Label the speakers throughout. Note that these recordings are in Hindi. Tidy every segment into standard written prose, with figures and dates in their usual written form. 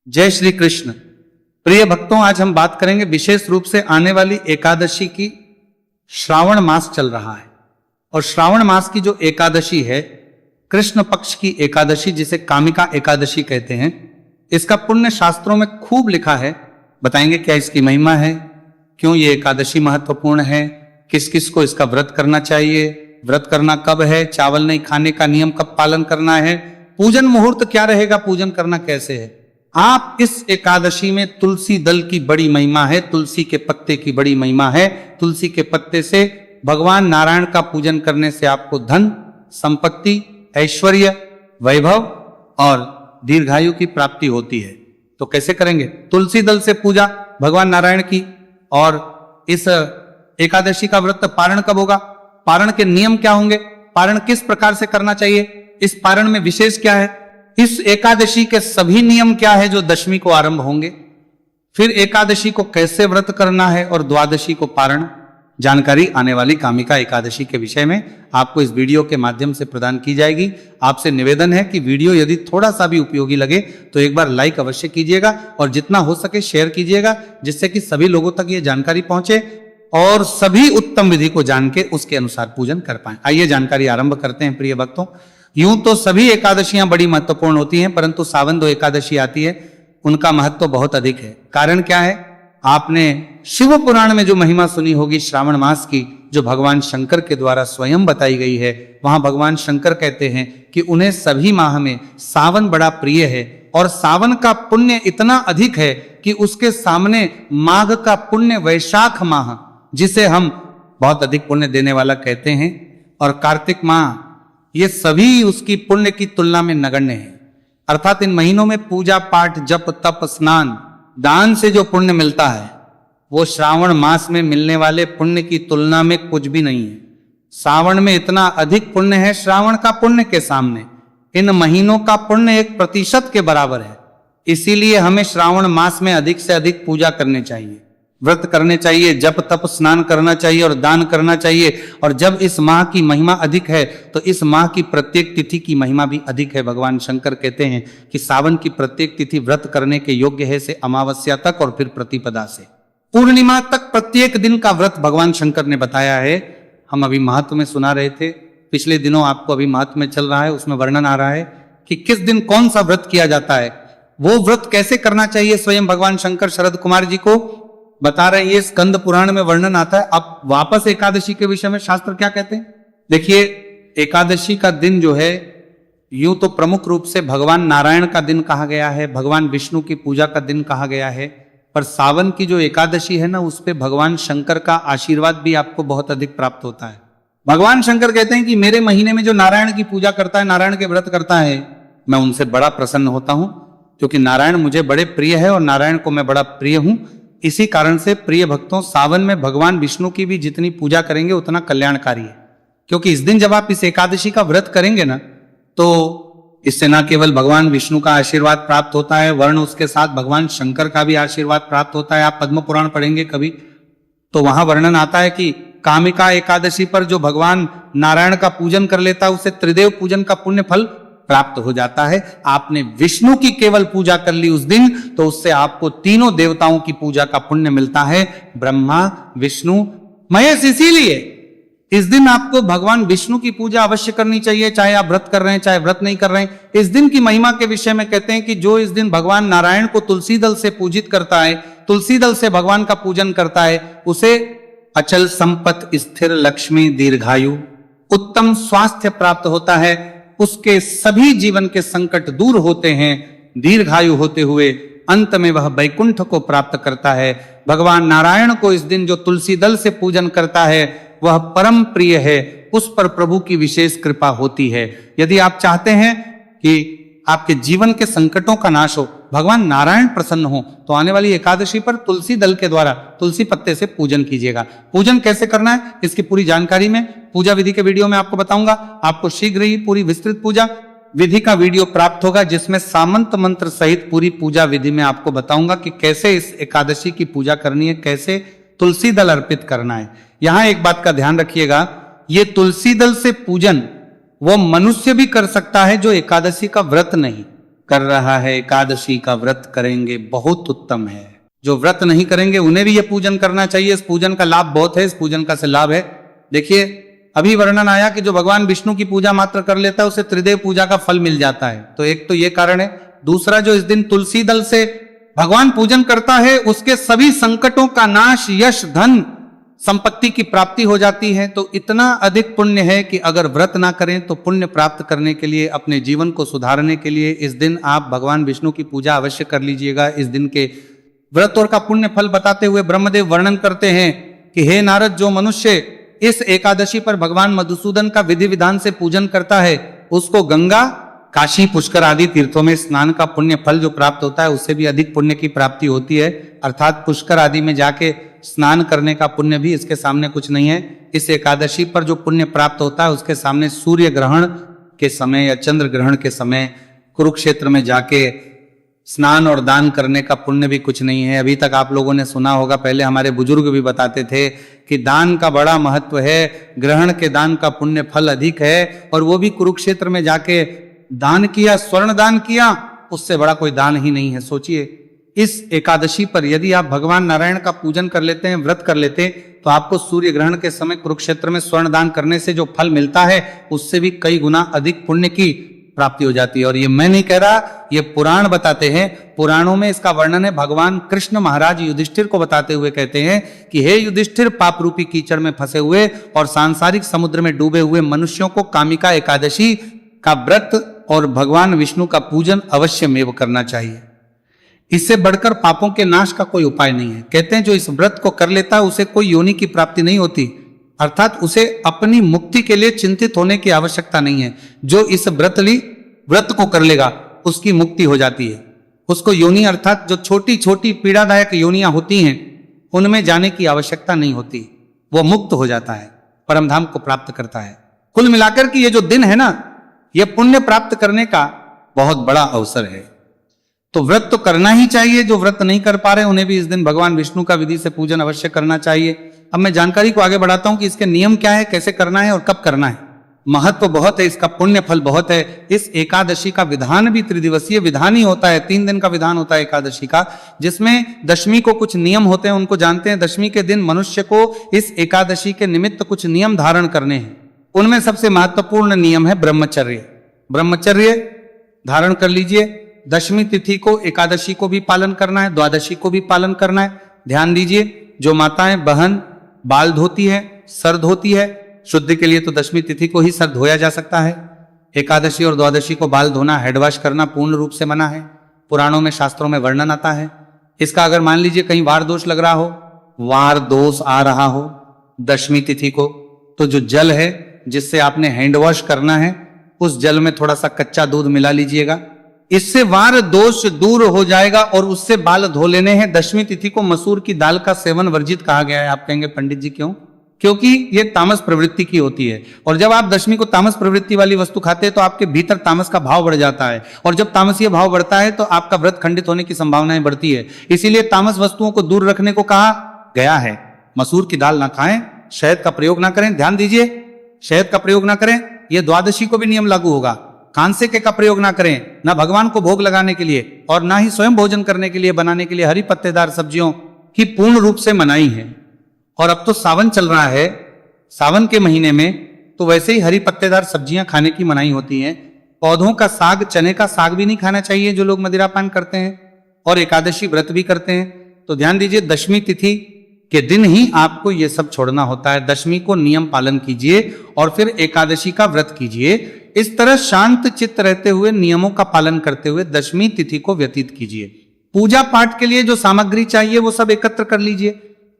Speaker 1: जय श्री कृष्ण। प्रिय भक्तों, आज हम बात करेंगे विशेष रूप से आने वाली एकादशी की। श्रावण मास चल रहा है और श्रावण मास की जो एकादशी है, कृष्ण पक्ष की एकादशी, जिसे कामिका एकादशी कहते हैं, इसका पुण्य शास्त्रों में खूब लिखा है। बताएंगे क्या इसकी महिमा है, क्यों ये एकादशी महत्वपूर्ण है, किस किस को इसका व्रत करना चाहिए, व्रत करना कब है, चावल नहीं खाने का नियम कब पालन करना है, पूजन मुहूर्त क्या रहेगा, पूजन करना कैसे है। आप इस एकादशी में तुलसी दल की बड़ी महिमा है, तुलसी के पत्ते की बड़ी महिमा है। तुलसी के पत्ते से भगवान नारायण का पूजन करने से आपको धन, संपत्ति, ऐश्वर्य, वैभव और दीर्घायु की प्राप्ति होती है। तो कैसे करेंगे? तुलसी दल से पूजा भगवान नारायण की। और इस एकादशी का व्रत पारण कब होगा, पारण के नियम क्या होंगे, पारण किस प्रकार से करना चाहिए, इस पारण में विशेष क्या है, इस एकादशी के सभी नियम क्या है जो दशमी को आरंभ होंगे, फिर एकादशी को कैसे व्रत करना है और द्वादशी को पारण, जानकारी आने वाली कामिका एकादशी के विषय में आपको इस वीडियो के माध्यम से प्रदान की जाएगी। आपसे निवेदन है कि वीडियो यदि थोड़ा सा भी उपयोगी लगे तो एक बार लाइक अवश्य कीजिएगा और जितना हो सके शेयर कीजिएगा, जिससे कि सभी लोगों तक ये जानकारी पहुंचे और सभी उत्तम विधि को जान के उसके अनुसार पूजन कर पाए। आइए जानकारी आरंभ करते हैं। प्रिय भक्तों, यूं तो सभी एकादशियां बड़ी महत्वपूर्ण होती हैं, परंतु सावन दो एकादशी आती है, उनका महत्व बहुत अधिक है। कारण क्या है? आपने शिव पुराण में जो महिमा सुनी होगी श्रावण मास की, जो भगवान शंकर के द्वारा स्वयं बताई गई है। वहां भगवान शंकर कहते हैं कि उन्हें सभी माह में सावन बड़ा प्रिय है और सावन का पुण्य इतना अधिक है कि उसके सामने माघ का पुण्य, वैशाख माह जिसे हम बहुत अधिक पुण्य देने वाला कहते हैं, और कार्तिक माह, ये सभी उसकी पुण्य की तुलना में नगण्य है। अर्थात इन महीनों में पूजा पाठ, जप, तप, स्नान, दान से जो पुण्य मिलता है वो श्रावण मास में मिलने वाले पुण्य की तुलना में कुछ भी नहीं है। सावन में इतना अधिक पुण्य है श्रावण का पुण्य के सामने। इन महीनों का पुण्य 1% के बराबर है। इसीलिए हमें श्रावण मास में अधिक से अधिक पूजा करनी चाहिए, व्रत करने चाहिए, जप तप स्नान करना चाहिए और दान करना चाहिए। और जब इस माह की महिमा अधिक है तो इस माह की प्रत्येक तिथि की महिमा भी अधिक है। भगवान शंकर कहते हैं कि सावन की प्रत्येक तिथि व्रत करने के योग्य है, से अमावस्या तक और फिर प्रतिपदा से पूर्णिमा तक प्रत्येक दिन का व्रत भगवान शंकर ने बताया है। हम अभी महत्व में सुना रहे थे, पिछले दिनों आपको अभी महत्व में चल रहा है, उसमें वर्णन आ रहा है कि किस दिन कौन सा व्रत किया जाता है, वो व्रत कैसे करना चाहिए। स्वयं भगवान शंकर शरद कुमार जी को बता रहे हैं। ये स्कंद पुराण में वर्णन आता है। अब वापस एकादशी के विषय में शास्त्र क्या कहते हैं देखिए। एकादशी का दिन जो है, यूं तो प्रमुख रूप से भगवान नारायण का दिन कहा गया है, भगवान विष्णु की पूजा का दिन कहा गया है, पर सावन की जो एकादशी है ना, उस पे भगवान शंकर का आशीर्वाद भी आपको बहुत अधिक प्राप्त होता है। भगवान शंकर कहते हैं कि मेरे महीने में जो नारायण की पूजा करता है, नारायण के व्रत करता है, मैं उनसे बड़ा प्रसन्न होता हूं, क्योंकि नारायण मुझे बड़े प्रिय है और नारायण को मैं बड़ा प्रिय हूं। इसी कारण से प्रिय भक्तों, सावन में भगवान विष्णु की भी जितनी पूजा करेंगे उतना कल्याणकारी है। क्योंकि इस दिन जब आप इस एकादशी का व्रत करेंगे ना, तो इससे न केवल भगवान विष्णु का आशीर्वाद प्राप्त होता है, वर्ण उसके साथ भगवान शंकर का भी आशीर्वाद प्राप्त होता है। आप पद्म पुराण पढ़ेंगे कभी तो वहां वर्णन आता है कि कामिका एकादशी पर जो भगवान नारायण का पूजन कर लेता है उसे त्रिदेव पूजन का पुण्य फल प्राप्त हो जाता है। आपने विष्णु की केवल पूजा कर ली उस दिन, तो उससे आपको तीनों देवताओं की पूजा का पुण्य मिलता है, ब्रह्मा, विष्णु, महेश। इसीलिए इस दिन आपको भगवान विष्णु की पूजा अवश्य करनी चाहिए, चाहे आप व्रत कर रहे हैं चाहे व्रत नहीं कर रहे हैं। इस दिन की महिमा के विषय में कहते हैं कि जो इस दिन भगवान नारायण को तुलसी दल से पूजित करता है, तुलसी दल से भगवान का पूजन करता है, उसे अचल संपत, स्थिर लक्ष्मी, दीर्घायु, उत्तम स्वास्थ्य प्राप्त होता है। उसके सभी जीवन के संकट दूर होते हैं। दीर्घायु होते हुए अंत में वह वैकुंठ को प्राप्त करता है। भगवान नारायण को इस दिन जो तुलसी दल से पूजन करता है वह परम प्रिय है, उस पर प्रभु की विशेष कृपा होती है। यदि आप चाहते हैं कि आपके जीवन के संकटों का नाश हो, भगवान नारायण प्रसन्न हो, तो आने वाली एकादशी पर तुलसी दल के द्वारा तुलसी पत्ते से पूजन कीजिएगा। पूजन कैसे करना है इसकी पूरी जानकारी में पूजा विधि के वीडियो में आपको बताऊंगा। आपको शीघ्र ही पूरी विस्तृत पूजा विधि का वीडियो प्राप्त होगा, जिसमें सामंत मंत्र सहित पूरी पूजा विधि में आपको बताऊंगा कि कैसे इस एकादशी की पूजा करनी है, कैसे तुलसी दल अर्पित करना है। यहां एक बात का ध्यान रखिएगा, ये तुलसी दल से पूजन वो मनुष्य भी कर सकता है जो एकादशी का व्रत नहीं। कर रहा है एकादशी का व्रत करेंगे, बहुत उत्तम है। जो व्रत नहीं करेंगे उन्हें भी यह पूजन करना चाहिए। इस पूजन का लाभ बहुत है, इस पूजन का से लाभ है। देखिए अभी वर्णन आया कि जो भगवान विष्णु की पूजा मात्र कर लेता है उसे त्रिदेव पूजा का फल मिल जाता है। तो एक तो ये कारण है। दूसरा, जो इस दिन तुलसी दल से भगवान पूजन करता है उसके सभी संकटों का नाश, यश, धन, संपत्ति की प्राप्ति हो जाती है। तो इतना अधिक पुण्य है कि अगर व्रत ना करें तो पुण्य प्राप्त करने के लिए, अपने जीवन को सुधारने के लिए इस दिन आप भगवान विष्णु की पूजा अवश्य कर लीजिएगा। इस दिन के व्रत और का पुण्य फल बताते हुए ब्रह्मदेव वर्णन करते हैं कि हे नारद, जो मनुष्य इस एकादशी पर भगवान मधुसूदन का विधि विधान से पूजन करता है उसको गंगा, काशी, पुष्कर आदि तीर्थों में स्नान का पुण्य फल जो प्राप्त होता है उससे भी अधिक पुण्य की प्राप्ति होती है। अर्थात पुष्कर आदि में जाके स्नान करने का पुण्य भी इसके सामने कुछ नहीं है। इस एकादशी पर जो पुण्य प्राप्त होता है उसके सामने सूर्य ग्रहण के समय या चंद्र ग्रहण के समय कुरुक्षेत्र में जाके स्नान और दान करने का पुण्य भी कुछ नहीं है। अभी तक आप लोगों ने सुना होगा, पहले हमारे बुजुर्ग भी बताते थे कि दान का बड़ा महत्व है, ग्रहण के दान का पुण्य फल अधिक है। और वो भी कुरुक्षेत्र में जाके दान किया, स्वर्ण दान किया, उससे बड़ा कोई दान ही नहीं है। सोचिए इस एकादशी पर यदि आप भगवान नारायण का पूजन कर लेते हैं, व्रत कर लेते हैं, तो आपको सूर्य ग्रहण के समय कुरुक्षेत्र में स्वर्ण दान करने से जो फल मिलता है उससे भी कई गुना अधिक पुण्य की प्राप्ति हो जाती है। और ये मैं नहीं कह रहा, ये पुराण बताते हैं। पुराणों में इसका वर्णन है। भगवान कृष्ण महाराज युधिष्ठिर को बताते हुए कहते हैं कि हे युधिष्ठिर, पाप रूपी कीचड़ में फंसे हुए और सांसारिक समुद्र में डूबे हुए मनुष्यों को कामिका एकादशी का व्रत और भगवान विष्णु का पूजन अवश्य में करना चाहिए। इससे बढ़कर पापों के नाश का कोई उपाय नहीं है। कहते हैं जो इस व्रत को कर लेता है उसे कोई योनि की प्राप्ति नहीं होती, अर्थात उसे अपनी मुक्ति के लिए चिंतित होने की आवश्यकता नहीं है। जो इस व्रत को कर लेगा उसकी मुक्ति हो जाती है। उसको योनि अर्थात जो छोटी छोटी पीड़ादायक योनियां होती हैं उनमें जाने की आवश्यकता नहीं होती, वो मुक्त हो जाता है, परमधाम को प्राप्त करता है। कुल मिलाकर के ये जो दिन है ना, यह पुण्य प्राप्त करने का बहुत बड़ा अवसर है। तो व्रत तो करना ही चाहिए। जो व्रत नहीं कर पा रहे उन्हें भी इस दिन भगवान विष्णु का विधि से पूजन अवश्य करना चाहिए। अब मैं जानकारी को आगे बढ़ाता हूं कि इसके नियम क्या है, कैसे करना है और कब करना है। महत्व बहुत है, इसका पुण्य फल बहुत है। इस एकादशी का विधान भी त्रिदिवसीय विधान ही होता है, 3 दिन का विधान होता है एकादशी का, जिसमें दशमी को कुछ नियम होते हैं, उनको जानते हैं। दशमी के दिन मनुष्य को इस एकादशी के निमित्त कुछ नियम धारण करने हैं। उनमें सबसे महत्वपूर्ण नियम है ब्रह्मचर्य। ब्रह्मचर्य धारण कर लीजिए। दशमी तिथि को, एकादशी को भी पालन करना है, द्वादशी को भी पालन करना है। ध्यान दीजिए, जो माताएं बहन बाल धोती है, सर धोती है, शुद्धि के लिए तो दशमी तिथि को ही सर धोया जा सकता है। एकादशी और द्वादशी को बाल धोना, हेड वॉश करना पूर्ण रूप से मना है। पुराणों में, शास्त्रों में वर्णन आता है। इसका अगर मान लीजिए कहीं वार दोष लग रहा हो, वार दोष आ रहा हो दशमी तिथि को, तो जो जल है जिससे आपने हैंड वॉश करना है उस जल में थोड़ा सा कच्चा दूध मिला लीजिएगा। इससे वार दोष दूर हो जाएगा और उससे बाल धो लेने हैं। दशमी तिथि को मसूर की दाल का सेवन वर्जित कहा गया है। आप कहेंगे पंडित जी क्यों? क्योंकि ये तामस प्रवृत्ति की होती है, और जब आप दशमी को तामस प्रवृत्ति वाली वस्तु खाते हैं तो आपके भीतर तामस का भाव बढ़ जाता है, और जब तामसीय भाव बढ़ता है तो आपका व्रत खंडित होने की संभावनाएं बढ़ती है। इसीलिए तामस वस्तुओं को दूर रखने को कहा गया है। मसूर की दाल ना खाएं, शहद का प्रयोग ना करें। ध्यान दीजिए, शहद का प्रयोग ना करें। यह द्वादशी को भी नियम लागू होगा। कांसे का प्रयोग ना करें, ना भगवान को भोग लगाने के लिए और ना ही स्वयं भोजन करने के लिए बनाने के लिए हरी पत्तेदार सब्जियों की पूर्ण रूप से मनाही है। और अब तो सावन चल रहा है, सावन के महीने में तो वैसे ही हरी पत्तेदार सब्जियां खाने की मनाही होती है। पौधों का साग, चने का साग भी नहीं खाना चाहिए जो लोग मदिरापान करते हैं और एकादशी व्रत भी करते हैं। तो ध्यान दीजिए, दशमी तिथि के दिन ही आपको ये सब छोड़ना होता है। दशमी को नियम पालन कीजिए और फिर एकादशी का व्रत कीजिए। इस तरह शांत चित्त रहते हुए, नियमों का पालन करते हुए दशमी तिथि को व्यतीत कीजिए। पूजा पाठ के लिए जो सामग्री चाहिए वो सब एकत्र कर लीजिए।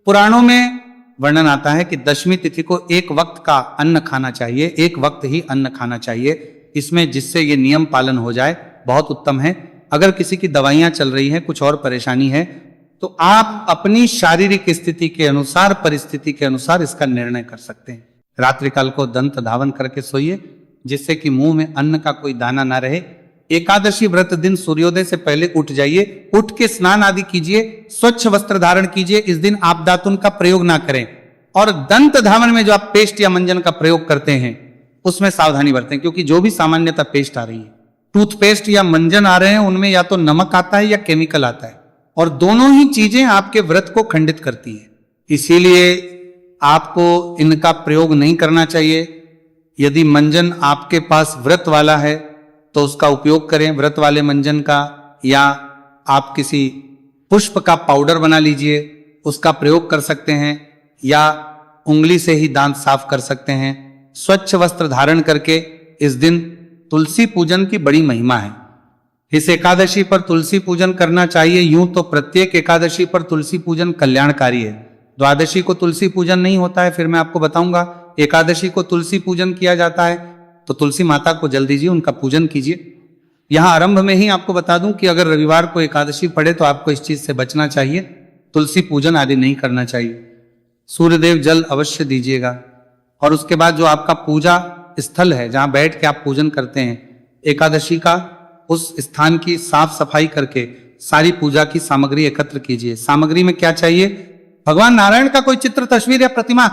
Speaker 1: पुराणों में वर्णन आता है कि दशमी तिथि को एक वक्त का अन्न खाना चाहिए, एक वक्त ही अन्न खाना चाहिए। इसमें जिससे ये नियम पालन हो जाए बहुत उत्तम है। अगर किसी की दवाइयां चल रही हैं, कुछ और परेशानी है, तो आप अपनी शारीरिक स्थिति के अनुसार, परिस्थिति के अनुसार इसका निर्णय कर सकते हैं। रात्रिकाल को दंत धावन करके सोइए जिससे कि मुंह में अन्न का कोई दाना ना रहे। एकादशी व्रत दिन सूर्योदय से पहले उठ जाइए, उठ के स्नान आदि कीजिए, स्वच्छ वस्त्र धारण कीजिए। इस दिन आप दातुन का प्रयोग ना करें और दंत धावन में जो आप पेस्ट या मंजन का प्रयोग करते हैं उसमें सावधानी बरतें, क्योंकि जो भी सामान्यतः पेस्ट आ रही है टूथपेस्ट या मंजन आ रहे हैं उनमें या तो नमक आता है या केमिकल आता है, और दोनों ही चीजें आपके व्रत को खंडित करती हैं। इसीलिए आपको इनका प्रयोग नहीं करना चाहिए। यदि मंजन आपके पास व्रत वाला है तो उसका उपयोग करें, व्रत वाले मंजन का, या आप किसी पुष्प का पाउडर बना लीजिए, उसका प्रयोग कर सकते हैं, या उंगली से ही दांत साफ कर सकते हैं। स्वच्छ वस्त्र धारण करके इस दिन तुलसी पूजन की बड़ी महिमा है। इस एकादशी पर तुलसी पूजन करना चाहिए। यूं तो प्रत्येक एकादशी पर तुलसी पूजन कल्याणकारी है। द्वादशी को तुलसी पूजन नहीं होता है, फिर मैं आपको बताऊंगा। एकादशी को तुलसी पूजन किया जाता है, तो तुलसी माता को जल दीजिए, उनका पूजन कीजिए। यहां आरंभ में ही आपको बता दूं कि अगर रविवार को एकादशी पड़े तो आपको इस चीज से बचना चाहिए, तुलसी पूजन आदि नहीं करना चाहिए। सूर्यदेव जल अवश्य दीजिएगा, और उसके बाद जो आपका पूजा स्थल है जहां बैठ के आप पूजन करते हैं एकादशी का, उस स्थान की साफ सफाई करके सारी पूजा की सामग्री एकत्र कीजिए। सामग्री में क्या चाहिए? भगवान नारायण का कोई चित्र, तस्वीर या प्रतिमा।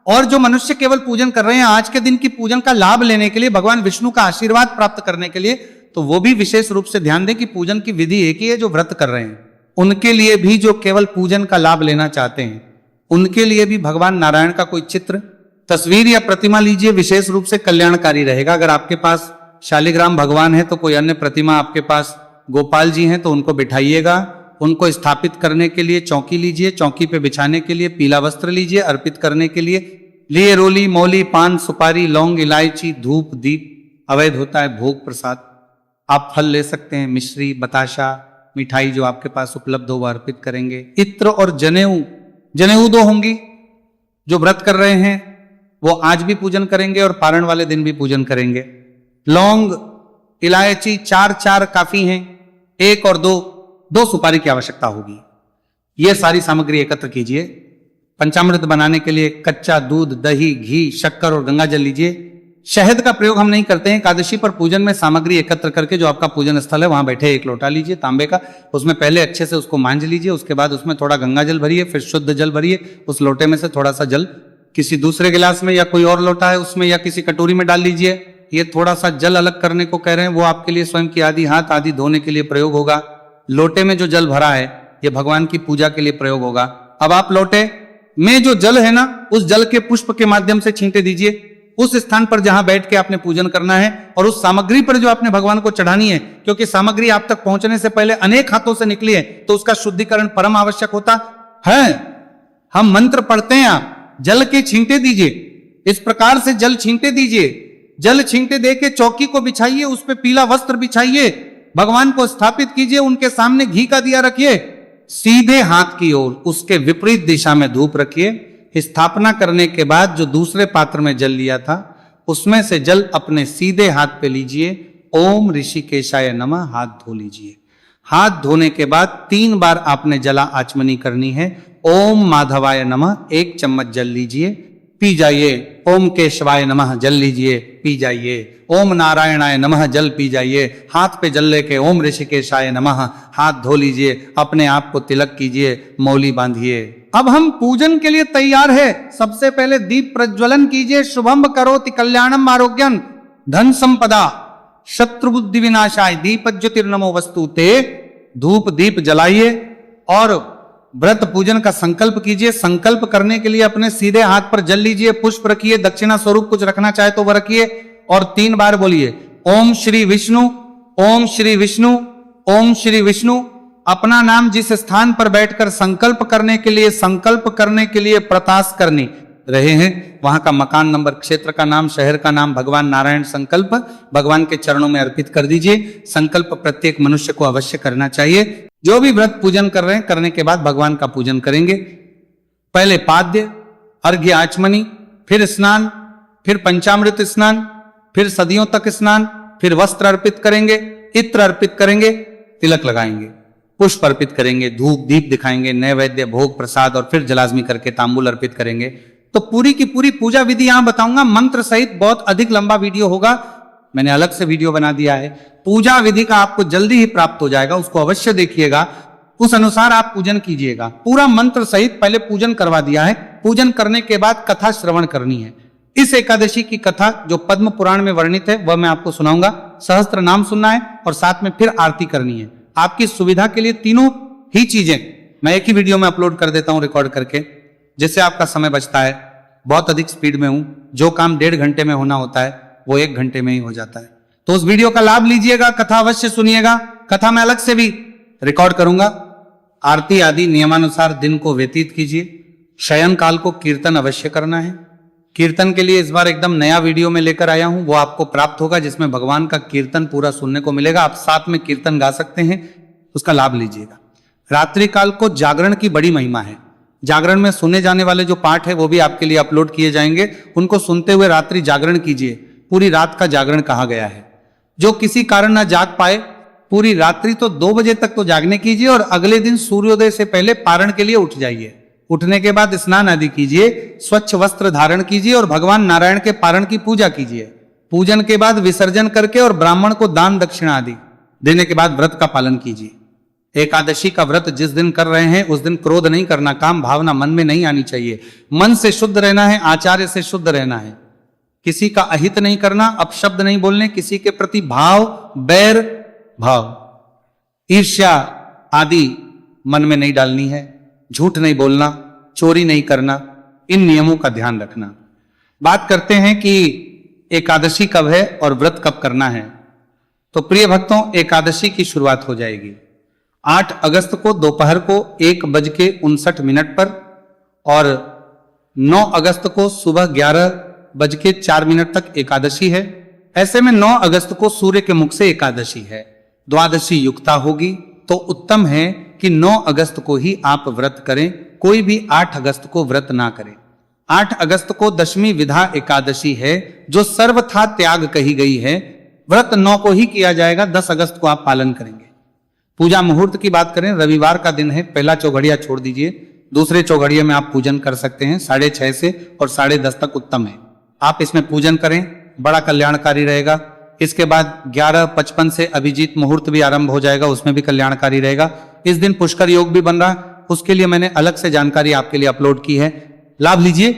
Speaker 1: और जो मनुष्य केवल पूजन कर रहे हैं आज के दिन की पूजन का लाभ लेने के लिए, भगवान विष्णु का आशीर्वाद प्राप्त करने के लिए, तो वो भी विशेष रूप से ध्यान दें कि पूजन की विधि एक ही है। जो व्रत कर रहे हैं उनके लिए भी, जो केवल पूजन का लाभ लेना चाहते हैं उनके लिए भी भगवान नारायण का कोई चित्र, तस्वीर या प्रतिमा लीजिए, विशेष रूप से कल्याणकारी रहेगा। अगर आपके पास शालिग्राम भगवान है तो कोई अन्य प्रतिमा, आपके पास गोपाल जी हैं तो उनको बिठाइएगा। उनको स्थापित करने के लिए चौकी लीजिए, चौकी पे बिछाने के लिए पीला वस्त्र लीजिए, अर्पित करने के लिए रोली, मौली, पान, सुपारी, लौंग, इलायची, धूप, दीप। अवैध होता है भोग प्रसाद। आप फल ले सकते हैं, मिश्री, बताशा, मिठाई जो आपके पास उपलब्ध हो वह अर्पित करेंगे। इत्र और जनेऊ, जनेऊ 2 होंगी। जो व्रत कर रहे हैं वो आज भी पूजन करेंगे और पारण वाले दिन भी पूजन करेंगे। लौंग, इलायची 4 काफी हैं, 1 और 2 सुपारी की आवश्यकता होगी। यह सारी सामग्री एकत्र कीजिए। पंचामृत बनाने के लिए कच्चा दूध, दही, घी, शक्कर और गंगा जल लीजिए। शहद का प्रयोग हम नहीं करते हैं। एकादशी पर पूजन में सामग्री एकत्र करके जो आपका पूजन स्थल है वहां बैठे 1 लोटा लीजिए तांबे का, उसमें पहले अच्छे से उसको मांझ लीजिए। उसके बाद उसमें थोड़ा गंगा जल भरिए, फिर शुद्ध जल भरिए। उस लोटे में से थोड़ा सा जल किसी दूसरे गिलास में या कोई और लोटा है उसमें या किसी कटोरी में डाल लीजिए। ये थोड़ा सा जल अलग करने को कह रहे हैं, वो आपके लिए स्वयं की आदि हाथ आदि धोने के लिए प्रयोग होगा। लोटे में जो जल भरा है ये भगवान की पूजा के लिए प्रयोग होगा। अब आप लोटे में जो जल है ना, उस जल के पुष्प के माध्यम से छींटे दीजिए उस स्थान पर जहां बैठ के आपने पूजन करना है, और उस सामग्री पर जो आपने भगवान को चढ़ानी है, क्योंकि सामग्री आप तक पहुंचने से पहले अनेक हाथों से निकली है तो उसका शुद्धिकरण परम आवश्यक होता है। हम मंत्र पढ़ते हैं, आप जल के छींटे दीजिए। इस प्रकार से जल छींटे दीजिए। जल छींटे दे के चौकी को बिछाइए, उस पर पीला वस्त्र बिछाइए, भगवान को स्थापित कीजिए, उनके सामने घी का दिया रखिए, सीधे हाथ की ओर उसके विपरीत दिशा में धूप रखिए। स्थापना करने के बाद जो दूसरे पात्र में जल लिया था उसमें से जल अपने सीधे हाथ पे लीजिए। ओम ऋषिकेशाय नमः, हाथ धो लीजिए। हाथ धोने के बाद 3 बार आपने जला आचमनी करनी है। ओम माधवाय नमः 1 चम्मच जल लीजिए, पी जाइए। ओम केशवाय नमः जल लीजिए, पी जाइए। ओम नारायणाय नमः जल पी जाइए। हाथ पे जल लेके ओम ऋषिकेशाय नमः हाथ धो लीजिए। अपने आप को तिलक कीजिए, मौली बांधिए। अब हम पूजन के लिए तैयार है। सबसे पहले दीप प्रज्वलन कीजिए। शुभम करोति कल्याणम आरोग्यम धन संपदा शत्रु बुद्धि विनाशाय दीप ज्योतिर्नमो वस्तुते। धूप दीप जलाइए और व्रत पूजन का संकल्प कीजिए। संकल्प करने के लिए अपने सीधे हाथ पर जल लीजिए, पुष्प रखिए, दक्षिणा स्वरूप कुछ रखना चाहे तो वह रखिए, और 3 बार बोलिए ओम श्री विष्णु, ओम श्री विष्णु, ओम श्री विष्णु। अपना नाम जिस स्थान पर बैठकर संकल्प करने के लिए प्रताश करनी रहे हैं वहां का मकान नंबर, क्षेत्र का नाम, शहर का नाम, भगवान नारायण संकल्प भगवान के चरणों में अर्पित कर दीजिए। संकल्प प्रत्येक मनुष्य को अवश्य करना चाहिए। जो भी व्रत पूजन कर रहे हैं करने के बाद भगवान का पूजन करेंगे। पहले पाद्य, अर्घ्य, आचमनी, फिर स्नान, फिर पंचामृत स्नान, फिर सदियों तक स्नान, फिर वस्त्र अर्पित करेंगे, इत्र अर्पित करेंगे, तिलक लगाएंगे, पुष्प अर्पित करेंगे, धूप दीप दिखाएंगे, नैवेद्य भोग प्रसाद, और फिर जलाजमी करके तांबूल अर्पित करेंगे। तो पूरी की पूरी पूजा विधि यहां बताऊंगा, मंत्र सहित। बहुत अधिक लंबा वीडियो होगा, मैंने अलग से वीडियो बना दिया है। पूजा विधि का आपको जल्दी ही प्राप्त हो जाएगा, उसको अवश्य देखिएगा, उस अनुसार आप पूजन कीजिएगा। पूरा मंत्र सहित पहले पूजन करवा दिया है। पूजन करने के बाद कथा श्रवण करनी है। इस एकादशी की कथा जो पद्म पुराण में वर्णित है वह मैं आपको सुनाऊंगा। सहस्त्र नाम सुनना है और साथ में फिर आरती करनी है। आपकी सुविधा के लिए तीनों ही चीजें मैं एक ही वीडियो में अपलोड कर देता हूं रिकॉर्ड करके, जिससे आपका समय बचता है। बहुत अधिक स्पीड में हूं, जो काम 1.5 घंटे में होना होता है वो 1 घंटे में ही हो जाता है। तो उस वीडियो का लाभ लीजिएगा, कथा अवश्य सुनिएगा। कथा मैं अलग से भी रिकॉर्ड करूंगा। आरती आदि नियमानुसार दिन को व्यतीत कीजिए। शयन काल को कीर्तन अवश्य करना है। कीर्तन के लिए इस बार एकदम नया वीडियो में लेकर आया हूं, वो आपको प्राप्त होगा, जिसमें भगवान का कीर्तन पूरा सुनने को मिलेगा। आप साथ में कीर्तन गा सकते हैं, उसका लाभ लीजिएगा। रात्रि काल को जागरण की बड़ी महिमा है। जागरण में सुने जाने वाले जो पाठ है वो भी आपके लिए अपलोड किए जाएंगे। उनको सुनते हुए रात्रि जागरण कीजिए। पूरी रात का जागरण कहा गया है। जो किसी कारण ना जाग पाए, पूरी रात्रि तो 2 बजे तक तो जागने कीजिए और अगले दिन सूर्योदय से पहले पारण के लिए उठ जाइए। उठने के बाद स्नान आदि कीजिए, स्वच्छ वस्त्र धारण कीजिए और भगवान नारायण के पारण की पूजा कीजिए। पूजन के बाद विसर्जन करके और ब्राह्मण को दान दक्षिणा आदि देने के बाद व्रत का पालन कीजिए। एकादशी का व्रत जिस दिन कर रहे हैं उस दिन क्रोध नहीं करना, काम भावना मन में नहीं आनी चाहिए। मन से शुद्ध रहना है, आचार्य से शुद्ध रहना है। किसी का अहित नहीं करना, अपशब्द नहीं बोलने, किसी के प्रति भाव, बैर भाव, ईर्ष्या आदि मन में नहीं डालनी है। झूठ नहीं बोलना, चोरी नहीं करना, इन नियमों का ध्यान रखना। बात करते हैं कि एकादशी कब है और व्रत कब करना है। तो प्रिय भक्तों, एकादशी की शुरुआत हो जाएगी 8 अगस्त को दोपहर को 1:59 पर और 9 अगस्त को सुबह 11:04 तक एकादशी है। ऐसे में 9 अगस्त को सूर्य के मुख से एकादशी है। द्वादशी युक्ता होगी, तो उत्तम है कि 9 अगस्त को ही आप व्रत करें। कोई भी 8 अगस्त को व्रत ना करें। 8 अगस्त को दशमी विधा एकादशी है, जो सर्वथा त्याग कही गई है। व्रत 9 को ही किया जाएगा, 10 अगस्त को आप पालन करेंगे। पूजा मुहूर्त की बात करें, रविवार का दिन है। पहला चौघड़िया छोड़ दीजिए, दूसरे चौघड़िया में आप पूजन कर सकते हैं। 6:30 से और 10:30 तक उत्तम है। आप इसमें पूजन करें, बड़ा कल्याणकारी रहेगा। इसके बाद 11:55 से अभिजीत मुहूर्त भी आरंभ हो जाएगा, उसमें भी कल्याणकारी रहेगा। इस दिन पुष्कर योग भी बन रहा, उसके लिए मैंने अलग से जानकारी आपके लिए अपलोड की है। लाभ लीजिए,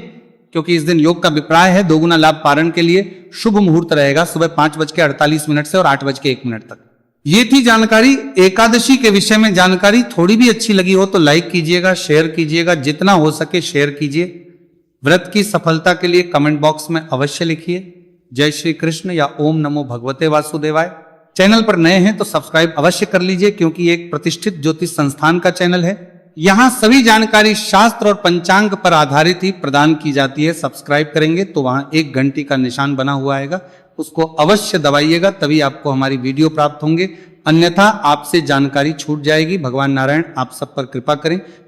Speaker 1: क्योंकि इस दिन योग का अभिप्राय है दोगुना लाभ पारण के लिए। शुभ मुहूर्त रहेगा सुबह 5:48 से और 8:01 तक। ये थी जानकारी एकादशी के विषय में। जानकारी थोड़ी भी अच्छी लगी हो तो लाइक कीजिएगा, शेयर कीजिएगा, जितना हो सके शेयर कीजिए। व्रत की सफलता के लिए कमेंट बॉक्स में अवश्य लिखिए जय श्री कृष्ण या ओम नमो भगवते वासुदेवाय। चैनल पर नए हैं तो सब्सक्राइब अवश्य कर लीजिए, क्योंकि एक प्रतिष्ठित ज्योतिष संस्थान का चैनल है। यहाँ सभी जानकारी शास्त्र और पंचांग पर आधारित ही प्रदान की जाती है। सब्सक्राइब करेंगे तो वहां 1 घंटी का निशान बना हुआ आएगा, उसको अवश्य दबाइएगा, तभी आपको हमारी वीडियो प्राप्त होंगे। अन्यथा आपसे जानकारी छूट जाएगी। भगवान नारायण आप सब पर कृपा करें।